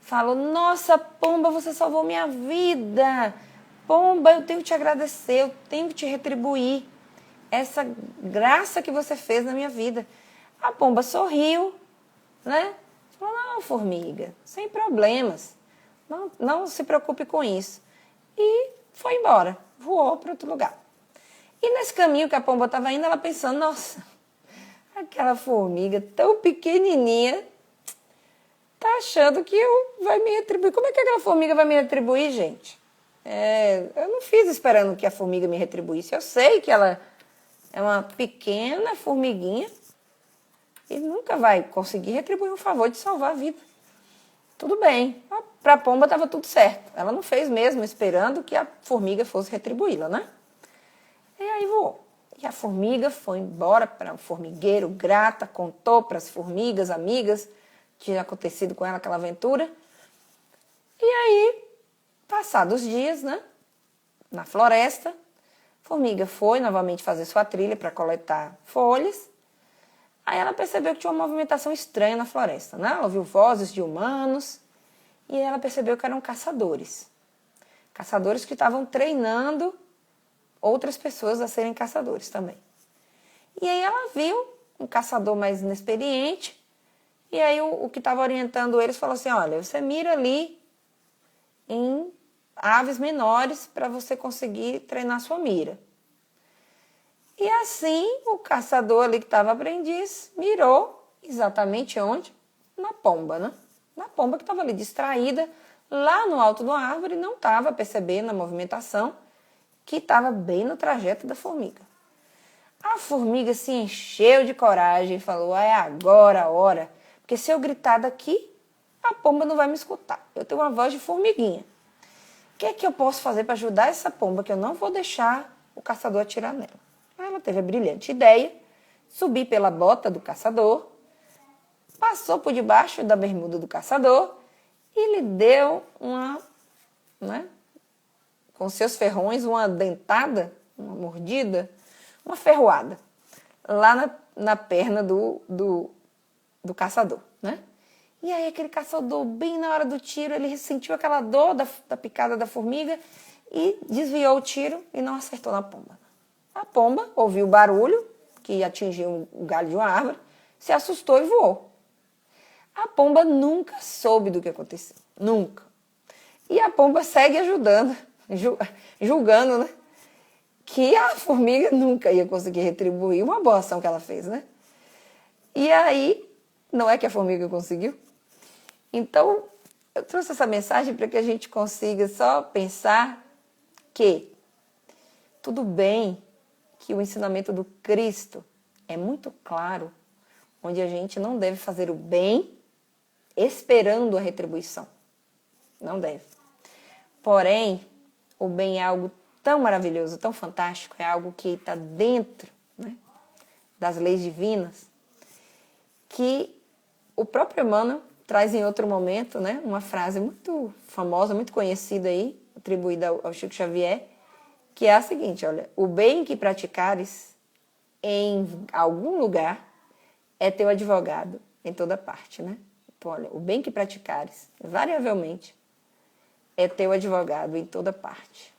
Falou, nossa, pomba, você salvou minha vida. Pomba, eu tenho que te agradecer, eu tenho que te retribuir essa graça que você fez na minha vida. A pomba sorriu, né? Falou, não, formiga, sem problemas. Não se preocupe com isso. E foi embora, voou para outro lugar. E nesse caminho que a pomba estava indo, ela pensando, nossa, aquela formiga tão pequenininha tá achando que vai me retribuir. Como é que aquela formiga vai me retribuir, gente? Eu não fiz esperando que a formiga me retribuísse. Eu sei que ela é uma pequena formiguinha e nunca vai conseguir retribuir um favor de salvar a vida. Tudo bem. Para a pomba estava tudo certo. Ela não fez mesmo esperando que a formiga fosse retribuí-la, né? E aí voou. E a formiga foi embora para o formigueiro, grata, contou para as formigas, amigas, que tinha acontecido com ela aquela aventura. E aí, passados os dias, né, na floresta, a formiga foi novamente fazer sua trilha para coletar folhas. Aí ela percebeu que tinha uma movimentação estranha na floresta, né? Ela ouviu vozes de humanos e ela percebeu que eram caçadores. Caçadores que estavam treinando outras pessoas a serem caçadores também. E aí ela viu um caçador mais inexperiente, e aí o que estava orientando eles falou assim, olha, você mira ali em aves menores para você conseguir treinar sua mira. E assim o caçador ali que estava aprendiz mirou exatamente onde? Na pomba, né? Na pomba que estava ali distraída, lá no alto de uma árvore, não estava percebendo a movimentação, que estava bem no trajeto da formiga. A formiga se encheu de coragem e falou, é agora a hora, porque se eu gritar daqui, a pomba não vai me escutar. Eu tenho uma voz de formiguinha. O que é que eu posso fazer para ajudar essa pomba, que eu não vou deixar o caçador atirar nela? Aí ela teve a brilhante ideia, subir pela bota do caçador, passou por debaixo da bermuda do caçador e lhe deu uma, né, com seus ferrões, uma dentada, uma mordida, uma ferroada, lá na perna do caçador, né? E aí aquele caçador, bem na hora do tiro, ele sentiu aquela dor da picada da formiga e desviou o tiro e não acertou na pomba. A pomba ouviu o barulho, que atingiu o galho de uma árvore, se assustou e voou. A pomba nunca soube do que aconteceu, nunca. E a pomba segue ajudando, julgando, né, que a formiga nunca ia conseguir retribuir uma boa ação que ela fez, né? E aí, não é que a formiga conseguiu? Então, eu trouxe essa mensagem para que a gente consiga só pensar que tudo bem que o ensinamento do Cristo é muito claro, onde a gente não deve fazer o bem esperando a retribuição. Não deve. Porém, o bem é algo tão maravilhoso, tão fantástico, é algo que está dentro, né, das leis divinas, que o próprio Emmanuel traz em outro momento, né, uma frase muito famosa, muito conhecida aí, atribuída ao Chico Xavier, que é a seguinte, olha, o bem que praticares em algum lugar é teu advogado em toda parte, né? Então, olha, o bem que praticares, variavelmente, é teu advogado em toda parte.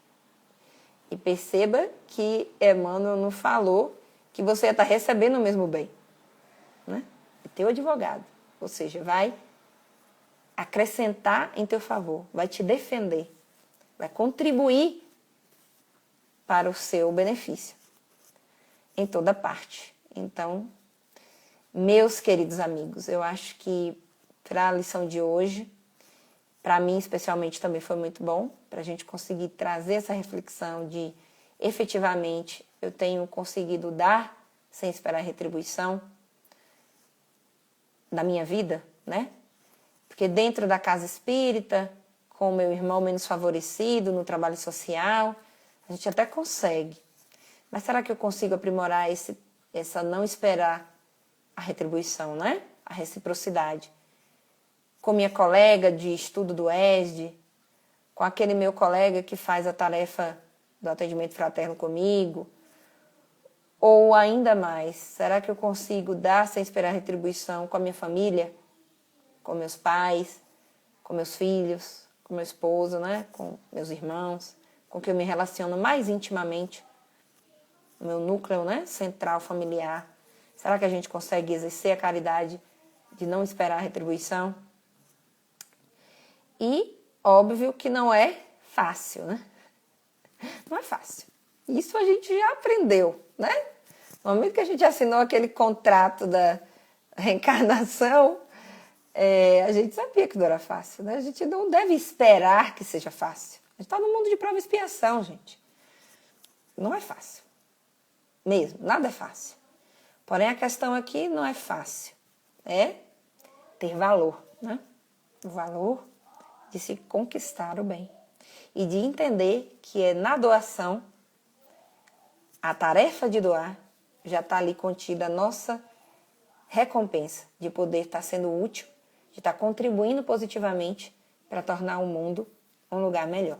E perceba que Emmanuel não falou que você está recebendo o mesmo bem, né? É teu advogado, ou seja, vai acrescentar em teu favor, vai te defender, vai contribuir para o seu benefício em toda parte. Então, meus queridos amigos, eu acho que para a lição de hoje, para mim especialmente também foi muito bom, para a gente conseguir trazer essa reflexão de efetivamente eu tenho conseguido dar sem esperar retribuição da minha vida, né? Porque dentro da casa espírita, com o meu irmão menos favorecido, no trabalho social, a gente até consegue. Mas será que eu consigo aprimorar essa não esperar a retribuição, né? A reciprocidade? Com minha colega de estudo do ESD, com aquele meu colega que faz a tarefa do atendimento fraterno comigo, ou ainda mais, será que eu consigo dar sem esperar retribuição com a minha família, com meus pais, com meus filhos, com meu esposo, né? Com meus irmãos, com quem eu me relaciono mais intimamente, o meu núcleo, né? Central familiar. Será que a gente consegue exercer a caridade de não esperar a retribuição? E óbvio que não é fácil, né? Não é fácil. Isso a gente já aprendeu, né? No momento que a gente assinou aquele contrato da reencarnação, a gente sabia que não era fácil, né? A gente não deve esperar que seja fácil. A gente está no mundo de prova e expiação, gente. Não é fácil. Mesmo, nada é fácil. Porém, a questão aqui não é fácil. É ter valor, né? O valor de se conquistar o bem. E de entender que é na doação, a tarefa de doar, já está ali contida a nossa recompensa de poder estar sendo útil, de estar contribuindo positivamente para tornar o mundo um lugar melhor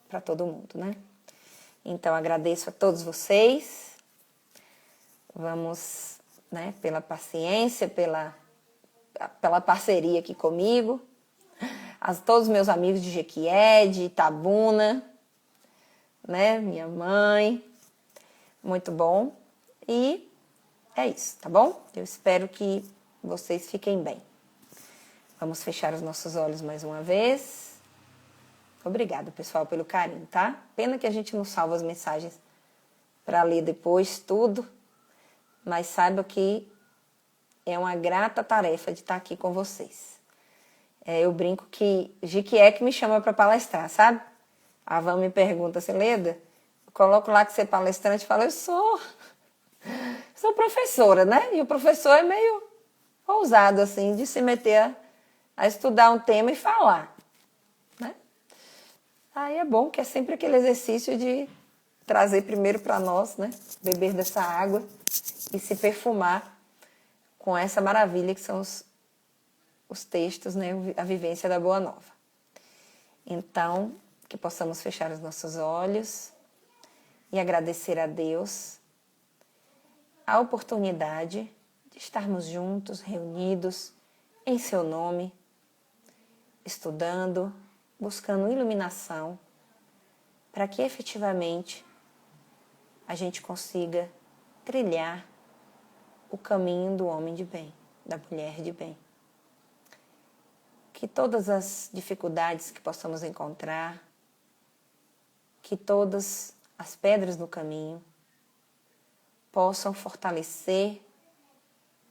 para todo mundo, né? Então, agradeço a todos vocês. Vamos, né, pela paciência, pela parceria aqui comigo. A todos os meus amigos de Jequié, de Itabuna, né, minha mãe. Muito bom. E é isso, tá bom? Eu espero que vocês fiquem bem. Vamos fechar os nossos olhos mais uma vez. Obrigada, pessoal, pelo carinho, tá? Pena que a gente não salva as mensagens para ler depois tudo, mas saiba que é uma grata tarefa de estar aqui com vocês. Eu brinco que Jequié que me chama para palestrar, sabe? A Van me pergunta, Leda, eu coloco lá que você é palestrante, e falo, eu sou professora, né? E o professor é meio ousado, assim, de se meter a estudar um tema e falar, né? Aí é bom que é sempre aquele exercício de trazer primeiro para nós, né? Beber dessa água e se perfumar com essa maravilha que são os textos, né? A vivência da Boa Nova. Então, que possamos fechar os nossos olhos e agradecer a Deus a oportunidade de estarmos juntos, reunidos em seu nome, estudando, buscando iluminação, para que efetivamente a gente consiga trilhar o caminho do homem de bem, da mulher de bem. Que todas as dificuldades que possamos encontrar, que todas as pedras no caminho possam fortalecer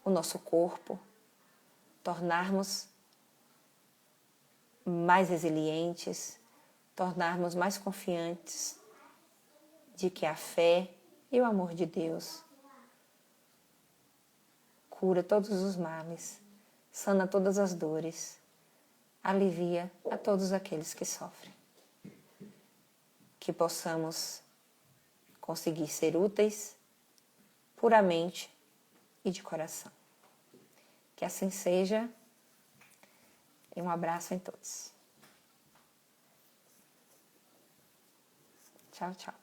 o nosso corpo, tornarmos mais resilientes, tornarmos mais confiantes de que a fé e o amor de Deus cura todos os males, sana todas as dores, alivia a todos aqueles que sofrem. Que possamos conseguir ser úteis puramente e de coração. Que assim seja. E um abraço em todos. Tchau, tchau.